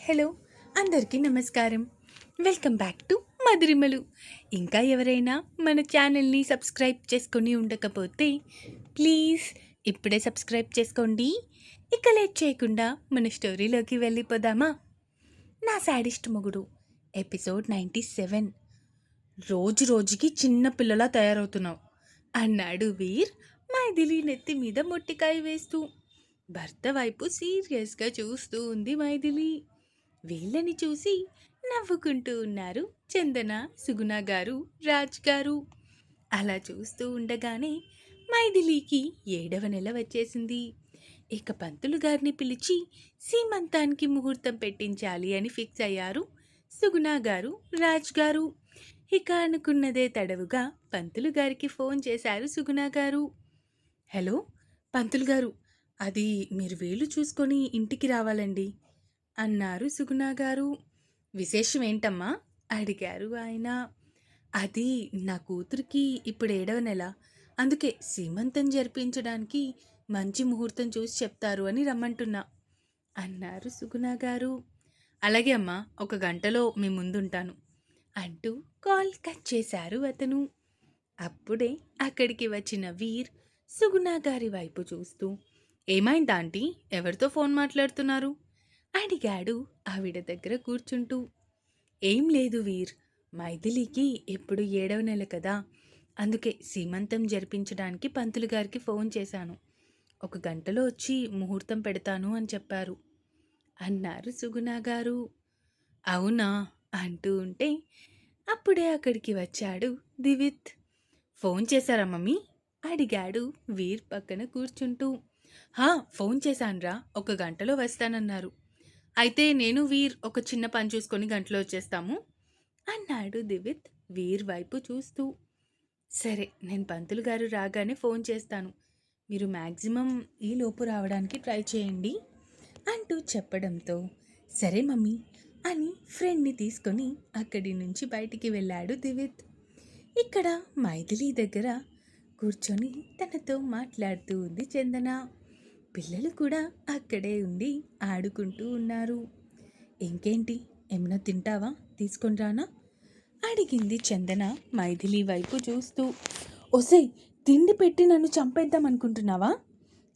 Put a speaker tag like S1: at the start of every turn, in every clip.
S1: Hello, అందరికీ నమస్కారం. Welcome back to Madhurimalu. ఇంకా ఎవరైనా మన ఛానల్ని సబ్స్క్రైబ్ చేసుకొని ఉండకపోతే ప్లీజ్ ఇప్పుడే సబ్స్క్రైబ్ చేసుకోండి. ఇక లేట్ చేయకుండా మన స్టోరీలోకి వెళ్ళిపోదామా? నా సాడిస్ట్ మొగుడు ఎపిసోడ్ 97. రోజు రోజుకి చిన్న పిల్లలా తయారవుతున్నావు అన్నాడు వీర్ మైథిలి నెత్తి మీద మొట్టికాయ వేస్తూ. భర్త వైపు సీరియస్గా చూస్తూ ఉంది మైథిలి. వీళ్ళని చూసి నవ్వుకుంటూ ఉన్నారు చందన, సుగుణ గారు, రాజ్ గారు. అలా చూస్తూ ఉండగానే మైథిలికి 7వ నెల వచ్చేసింది. ఇక పంతులు గారిని పిలిచి సీమంతానికి ముహూర్తం పెట్టించాలి అని ఫిక్స్ అయ్యారు సుగుణ గారు, రాజ్ గారు. ఇక అనుకున్నదే తడవుగా పంతులు గారికి ఫోన్ చేశారు సుగుణ గారు. హలో పంతులు గారు, అది మీరు వీలు చూసుకొని ఇంటికి రావాలండి అన్నారు సుగుణ గారు. విశేషం ఏంటమ్మా అడిగారు ఆయన. అది నా కూతురికి ఇప్పుడు 7వ నెల, అందుకే సీమంతం జరిపించడానికి మంచి ముహూర్తం చూసి చెప్తారు అని రమ్మంటున్నా అన్నారు సుగుణ గారు. అలాగే అమ్మా, 1 గంటలో మీ ముందుంటాను అంటూ కాల్ కట్ చేశారు అతను. అప్పుడే అక్కడికి వచ్చిన వీర్ సుగుణ గారి వైపు చూస్తూ, ఏమైంది ఆంటీ, ఎవరితో ఫోన్ మాట్లాడుతున్నారు అడిగాడు ఆవిడ దగ్గర కూర్చుంటూ. ఏం లేదు వీర్, మైథిలికి ఎప్పుడు 7వ నెల కదా, అందుకే సీమంతం జరిపించడానికి పంతులు గారికి ఫోన్ చేశాను. 1 గంటలో వచ్చి ముహూర్తం పెడతాను అని చెప్పారు అన్నారు సుగుణ గారు. అవునా అంటూ ఉంటే అప్పుడే అక్కడికి వచ్చాడు దివిత్. ఫోన్ చేశారా మమ్మీ అడిగాడు వీర్ పక్కన కూర్చుంటూ. ఫోన్ చేశాన్రా, 1 గంటలో వస్తానన్నారు. అయితే నేను వీర్ ఒక చిన్న పని చూసుకొని గంటలో వచ్చేస్తాము అన్నాడు దివిత్ వీర్ వైపు చూస్తూ. సరే, నేను పంతులు గారు రాగానే ఫోన్ చేస్తాను, మీరు మ్యాక్సిమం ఈలోపు రావడానికి ట్రై చేయండి అంటూ చెప్పడంతో సరే మమ్మీ అని ఫ్రెండ్ని తీసుకొని అక్కడి నుంచి బయటికి వెళ్ళాడు దివిత్. ఇక్కడ మైథిలి దగ్గర కూర్చొని తనతో మాట్లాడుతూ ఉంది చందన. పిల్లలు కూడా అక్కడే ఉండి ఆడుకుంటూ ఉన్నారు. ఇంకేంటి, ఏమైనా తింటావా, తీసుకొని రానా అడిగింది చందన మైథిలి వైపు చూస్తూ. ఒసై, తిండి పెట్టి నన్ను చంపేద్దాం అనుకుంటున్నావా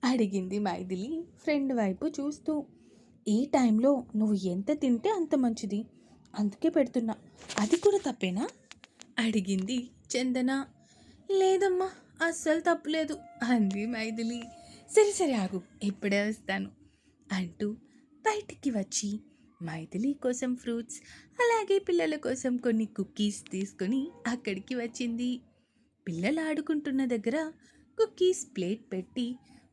S1: అడిగింది మైథిలి ఫ్రెండ్ వైపు చూస్తూ. ఈ టైంలో నువ్వు ఎంత తింటే అంత మంచిది, అందుకే పెడుతున్నా, అది కూడా తప్పేనా అడిగింది చందన. లేదమ్మా, అస్సలు తప్పులేదు అంది మైథిలి. సరే సరే ఆగు, ఇప్పుడే వస్తాను అంటూ బయటికి వచ్చి మైథిలి కోసం ఫ్రూట్స్, అలాగే పిల్లల కోసం కొన్ని కుక్కీస్ తీసుకొని అక్కడికి వచ్చింది. పిల్లలు ఆడుకుంటున్న దగ్గర కుక్కీస్ ప్లేట్ పెట్టి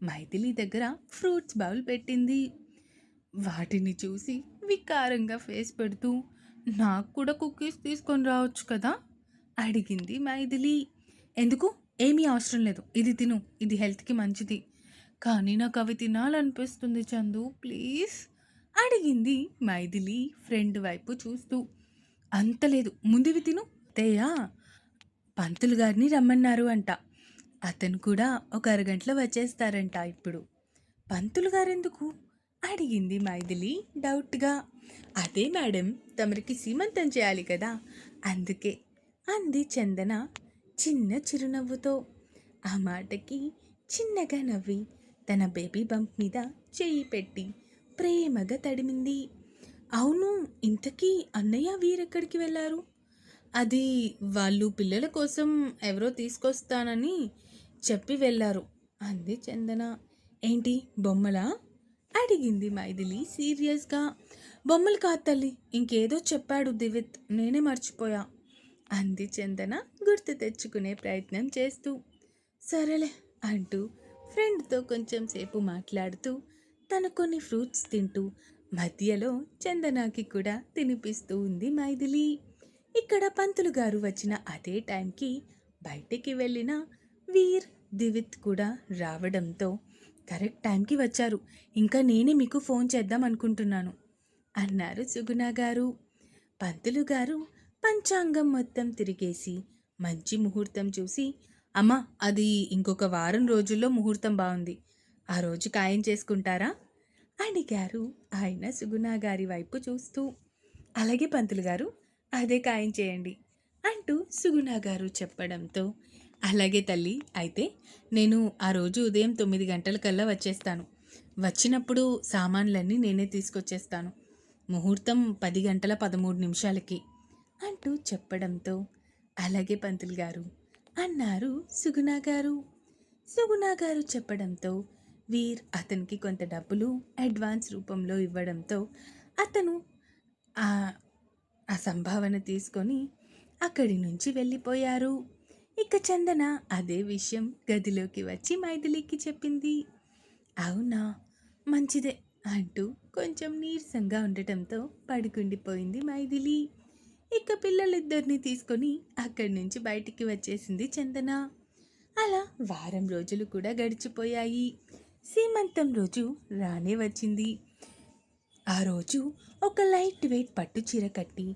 S1: మైథిలి దగ్గర ఫ్రూట్స్ బౌల్ పెట్టింది. వాటిని చూసి వికారంగా ఫేస్ పెడుతూ, నాకు కూడా కుక్కీస్ తీసుకొని రావచ్చు కదా అడిగింది మైథిలి. ఎందుకు, ఏమీ అవసరం లేదు, ఇది తిను, ఇది హెల్త్కి మంచిది. కానీ నాకు అవి తినాలనిపిస్తుంది చందు, ప్లీజ్ అడిగింది మైథిలి ఫ్రెండ్ వైపు చూస్తూ. అంత లేదు, ముందువి తిను. అత్తయ్య పంతులు గారిని రమ్మన్నారు అంట, అతను కూడా ఒక అరగంటలో వచ్చేస్తారంట ఇప్పుడు. పంతులు గారెందుకు అడిగింది మైథిలి డౌట్గా. అదే మేడం, తమరికి సీమంతం చేయాలి కదా, అందుకే అంది చందన చిన్న చిరునవ్వుతో. ఆ మాటకి చిన్నగా నవ్వి తన బేబీ బంప్ మీద చెయ్యి పెట్టి ప్రేమగా తడిమింది. అవును, ఇంతకీ అన్నయ్య వీరెక్కడికి వెళ్ళారు? అది వాళ్ళు పిల్లల కోసం ఎవరో తీసుకొస్తానని చెప్పి వెళ్ళారు అంది చందన. ఏంటి, బొమ్మలా అడిగింది మైథిలి సీరియస్గా. బొమ్మలు కాదు తల్లి, ఇంకేదో చెప్పాడు దివిత్, నేనే మర్చిపోయా అంది చందన గుర్తు తెచ్చుకునే ప్రయత్నం చేస్తూ. సరేలే అంటూ ఫ్రెండ్తో కొంచెం సేపు మాట్లాడుతూ తన కొన్ని ఫ్రూట్స్ తింటూ మధ్యలో చందనాకి కూడా తినిపిస్తూ ఉంది మైథిలి. ఇక్కడ పంతులు గారు వచ్చిన అదే టైంకి బయటికి వెళ్ళిన వీర్, దివిత్ కూడా రావడంతో కరెక్ట్ టైంకి వచ్చారు, ఇంకా నేనే మీకు ఫోన్ చేద్దాం అనుకుంటున్నాను అన్నారు సుగుణ గారు. పంతులు గారు పంచాంగం మొత్తం తిరిగేసి మంచి ముహూర్తం చూసి, అమ్మా అది ఇంకొక వారం రోజుల్లో ముహూర్తం బాగుంది, ఆ రోజు ఖాయం చేసుకుంటారా అడిగారు ఆయన సుగుణ గారి వైపు చూస్తూ. అలాగే పంతులు గారు, అదే ఖాయం చేయండి అంటూ సుగుణ గారు చెప్పడంతో, అలాగే తల్లి, అయితే నేను ఆ రోజు ఉదయం 9 గంటలకల్లా వచ్చేస్తాను. వచ్చినప్పుడు సామాన్లన్నీ నేనే తీసుకొచ్చేస్తాను. ముహూర్తం 10 గంటల 13 నిమిషాలకి అంటూ చెప్పడంతో, అలాగే పంతులు గారు అన్నారు సుగుణ గారు. సుగుణ గారు చెప్పడంతో వీర్ అతనికి కొంత డబ్బులు అడ్వాన్స్ రూపంలో ఇవ్వడంతో అతను ఆ ఆ సంభావన తీసుకొని అక్కడి నుంచి వెళ్ళిపోయారు. ఇక చందన అదే విషయం గదిలోకి వచ్చి మైథిలికి చెప్పింది. అవునా, మంచిదే అంటూ కొంచెం నీరసంగా ఉండటంతో పడుకుండిపోయింది మైథిలి. ఇక పిల్లలిద్దరినీ తీసుకొని అక్కడి నుంచి బయటికి వచ్చేసింది చందన. అలా వారం రోజులు కూడా గడిచిపోయాయి. సీమంతం రోజు రానే వచ్చింది. ఆ రోజు ఒక లైట్ వెయిట్ పట్టు చీర కట్టి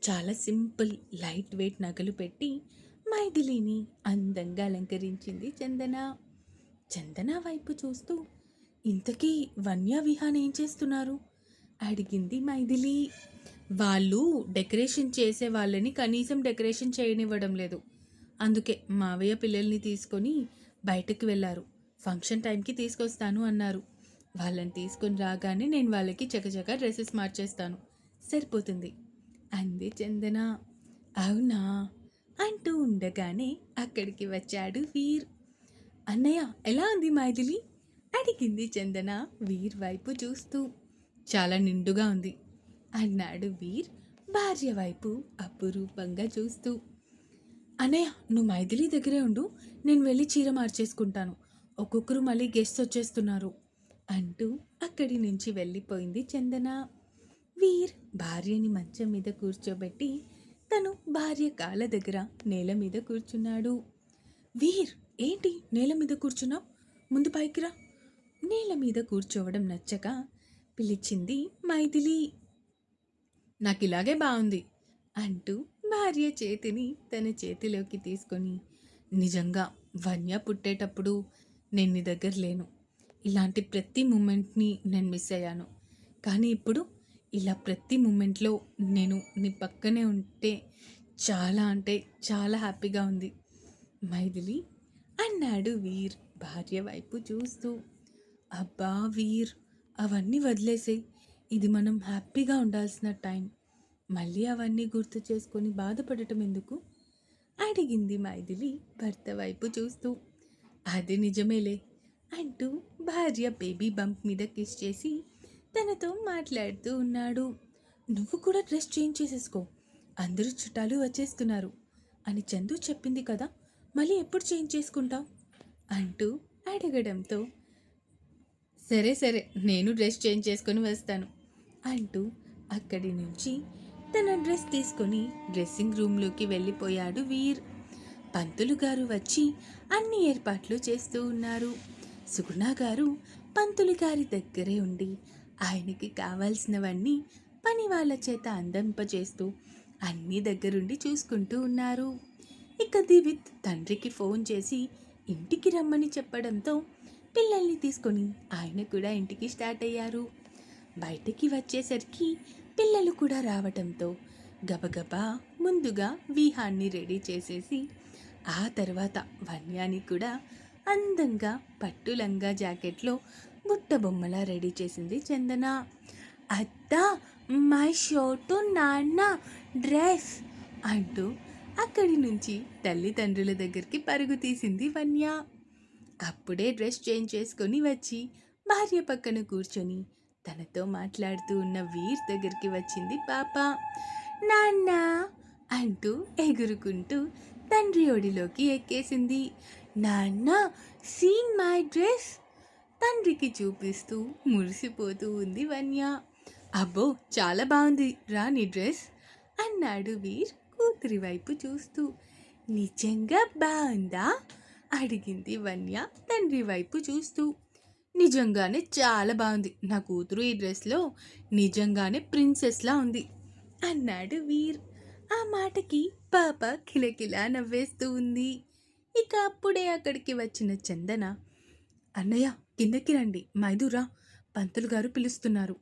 S1: చాలా సింపుల్ లైట్ వెయిట్ నగలు పెట్టి మైథిలిని అందంగా అలంకరించింది చందన. చందన వైపు చూస్తూ, ఇంతకీ వన్య విహాన్ ఏం చేస్తున్నారు అడిగింది మైథిలి. వాళ్ళు డెకరేషన్ చేసే వాళ్ళని కనీసం డెకరేషన్ చేయనివ్వడం లేదు. అందుకే మావయ్య పిల్లల్ని తీసుకొని బయటకు వెళ్ళారు. ఫంక్షన్ టైంకి తీసుకొస్తాను అన్నారు. వాళ్ళని తీసుకొని రాగానే నేను వాళ్ళకి చకచక డ్రెస్సెస్ మార్చేస్తాను, సరిపోతుంది అంది చందన. అవునా అంటూ ఉండగానే అక్కడికి వచ్చాడు వీర్. అన్నయ్య, ఎలా ఉంది మైథిలి అడిగింది చందన వీర్ వైపు చూస్తూ. చాలా నిండుగా ఉంది అన్నాడు వీర్ భార్య వైపు అపురూపంగా చూస్తూ. అన్నయ్య, నువ్వు మైథిలి దగ్గరే ఉండు, నేను వెళ్ళి చీర మార్చేసుకుంటాను. ఒక్కొక్కరు మళ్ళీ గెస్ట్స్ వచ్చేస్తున్నారు అంటూ అక్కడి నుంచి వెళ్ళిపోయింది చందన. వీర్ భార్యని మంచం మీద కూర్చోబెట్టి తను భార్య కాళ్ళ దగ్గర నేల మీద కూర్చున్నాడు. వీర్, ఏంటి నేల మీద కూర్చున్నావు? ముందు పైకి రా. నేల మీద కూర్చోవడం నచ్చక పిలిచింది మైథిలి. నాకు ఇలాగే బాగుంది అంటూ భార్య చేతిని తన చేతిలోకి తీసుకొని, నిజంగా వన్య పుట్టేటప్పుడు నేను నీ దగ్గర లేను. ఇలాంటి ప్రతి మూమెంట్ని నేను మిస్ అయ్యాను. కానీ ఇప్పుడు ఇలా ప్రతి మూమెంట్లో నేను నీ పక్కనే ఉంటే చాలా అంటే చాలా హ్యాపీగా ఉంది మైథిలి అన్నాడు వీర్ భార్య వైపు చూస్తూ. అబ్బా వీర్, అవన్నీ వదిలేసేయ్. ఇది మనం హ్యాపీగా ఉండాల్సిన టైం. మళ్ళీ అవన్నీ గుర్తు చేసుకొని బాధపడటం ఎందుకు అడిగింది మైథిలి భర్త వైపు చూస్తూ. అది నిజమేలే అంటూ భార్య బేబీ బంప్ మీద కిస్ చేసి తనతో మాట్లాడుతూ ఉన్నాడు. నువ్వు కూడా డ్రెస్ చేంజ్ చేసేసుకో, అందరూ చుట్టాలు వచ్చేస్తున్నారు అని చందు చెప్పింది కదా, మళ్ళీ ఎప్పుడు చేంజ్ చేసుకుంటావు అంటూ అడగడంతో, సరే సరే, నేను డ్రెస్ చేంజ్ చేసుకొని వస్తాను అంటూ అక్కడి నుంచి తన డ్రెస్ తీసుకొని డ్రెస్సింగ్ రూమ్లోకి వెళ్ళిపోయాడు వీర్. పంతులు గారు వచ్చి అన్ని ఏర్పాట్లు చేస్తూ ఉన్నారు. సుగుణ గారు పంతులు గారి దగ్గరే ఉండి ఆయనకి కావాల్సినవన్నీ పని వాళ్ళ చేత అందింపజేస్తూ అన్నీ దగ్గరుండి చూసుకుంటూ ఉన్నారు. ఇక దివిత్ తండ్రికి ఫోన్ చేసి ఇంటికి రమ్మని చెప్పడంతో పిల్లల్ని తీసుకొని ఆయన కూడా ఇంటికి స్టార్ట్ అయ్యారు. బయటికి వచ్చేసరికి పిల్లలు కూడా రావటంతో గబగబా ముందుగా విహాన్ని రెడీ చేసేసి ఆ తర్వాత వన్యాని కూడా అందంగా పట్టు లంగా జాకెట్లో బుట్ట బొమ్మలా రెడీ చేసింది చందన. అత్తా, మై షోటు నాన్న డ్రెస్ అంటూ అక్కడి నుంచి తల్లిదండ్రుల దగ్గరికి పరుగు తీసింది వన్య. అప్పుడే డ్రెస్ చేంజ్ చేసుకొని వచ్చి భార్య పక్కన కూర్చొని తనతో మాట్లాడుతూ ఉన్న వీర్ దగ్గరికి వచ్చింది పాప. నాన్న అంటూ ఎగురుకుంటూ తండ్రి ఒడిలోకి ఎక్కేసింది. నాన్న, సీన్ మై డ్రెస్ తండ్రికి చూపిస్తూ మురిసిపోతూ ఉంది వన్య. అబ్బో, చాలా బాగుంది రా నీ డ్రెస్ అన్నాడు వీర్ కూతురి వైపు చూస్తూ. నిజంగా బాగుందా అడిగింది వన్య తండ్రి వైపు చూస్తూ. నిజంగానే చాలా బాగుంది, నా కూతురు ఈ డ్రెస్లో నిజంగానే ప్రిన్సెస్లా ఉంది అన్నాడు వీర్. ఆ మాటకి పాప కిలకిలా నవ్వేస్తూ ఉంది. ఇక అప్పుడే అక్కడికి వచ్చిన చందన, అన్నయ్య కిందకి రండి, మైదురా పంతులు గారు పిలుస్తున్నారు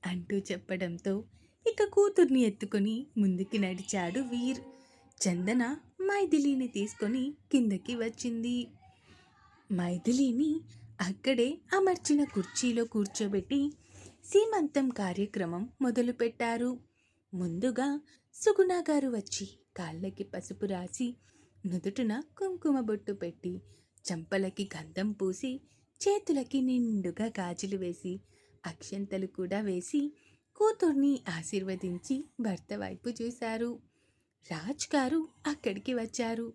S1: అంటూ చెప్పడంతో ఇక కూతుర్ని ఎత్తుకొని ముందుకి నడిచాడు వీర్. చందన మైథిలిని తీసుకొని కిందకి వచ్చింది. మైథిలిని అక్కడే అమర్చిన కుర్చీలో కూర్చోబెట్టి సీమంతం కార్యక్రమం మొదలుపెట్టారు. ముందుగా సుగుణ గారు వచ్చి కాళ్ళకి పసుపు రాసి నుదుటున కుంకుమ బొట్టు పెట్టి చంపలకి గంధం పూసి చేతులకి నిండుగా గాజులు వేసి అక్షంతలు కూడా వేసి కూతుర్ని ఆశీర్వదించి భర్త వైపు చూశారు. రాజ్ గారు అక్కడికి వచ్చారు.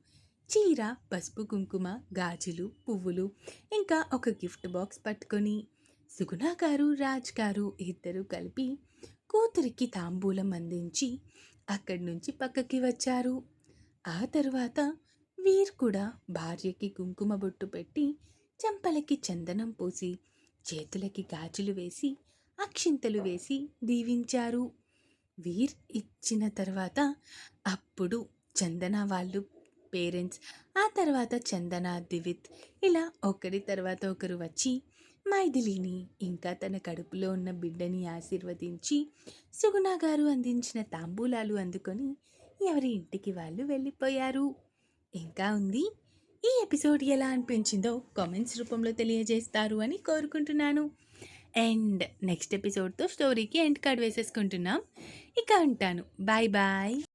S1: చీర, పసుపు కుంకుమ, గాజులు, పువ్వులు ఇంకా ఒక గిఫ్ట్ బాక్స్ పట్టుకొని సుగుణ గారు, రాజ్ గారు ఇద్దరు కలిపి కూతురికి తాంబూలం అందించి అక్కడి నుంచి పక్కకి వచ్చారు. ఆ తరువాత వీర్ కూడా భార్యకి కుంకుమ బొట్టు పెట్టి చెంపలకి చందనం పూసి చేతులకి గాజులు వేసి అక్షింతలు వేసి దీవించారు. వీర్ ఇచ్చిన తర్వాత అప్పుడు చందన వాళ్ళు పేరెంట్స్, ఆ తర్వాత చందన, దివిత్ ఇలా ఒకరి తర్వాత ఒకరు వచ్చి మైథిలిని ఇంకా తన కడుపులో ఉన్న బిడ్డని ఆశీర్వదించి సుగుణ గారు అందించిన తాంబూలాలు అందుకొని ఎవరి ఇంటికి వాళ్ళు వెళ్ళిపోయారు. ఇంకా ఉంది. ఈ ఎపిసోడ్ ఎలా అనిపించిందో కామెంట్స్ రూపంలో తెలియజేస్తారు అని కోరుకుంటున్నాను. అండ్ నెక్స్ట్ ఎపిసోడ్తో స్టోరీకి ఎండ్ కార్డ్ వేసేసుకుంటున్నాం. ఇక ఉంటాను. Bye bye.